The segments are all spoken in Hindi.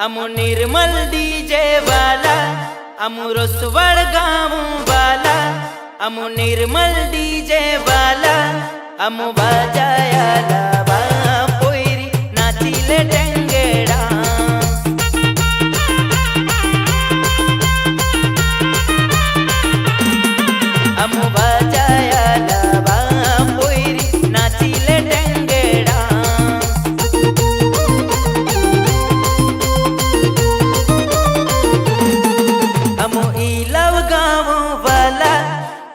अमु निर्मल डीजे वाला, अमु रसवड़ गाँव वाला, अमु निर्मल डीजे वाला, अमु बाजाया लावा पोयरी नाचीले टेंगेड़ा। अमु बाजाया लावा पोयरी नाचीले टेंगेड़ा। अमु इलव गाँव वाला,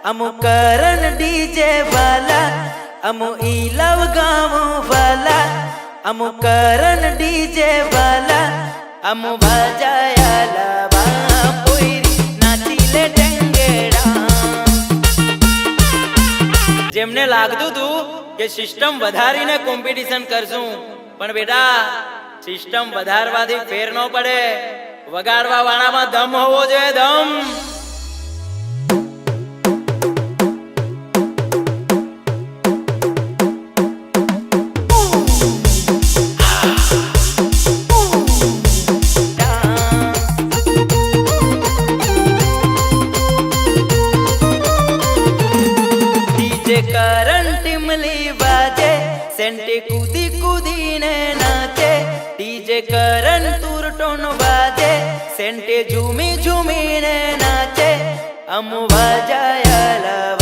अमु करण डीजे वाला, अमु इलव गाँव वाला, अमु करण डीजे वाला, अमु बाजाया लावा पोयरी नाचीले टेंगेड़ा। जेमने लागતું હતું કે સિસ્ટમ વધારીને કોમ્પિટિશન કરશું, પણ બેટા સિસ્ટમ વધારવાથી ફેર ન પડે, વગાડવા વાળામાં દમ હોવો જોઈએ, દમ। करण टिमली बाजे सेंटे कूदी कूदी ने नाचे, डीजे करण तुरटोन बाजे सेंटे झूमी झूमी ने नाचे, अमु बाजाया लावा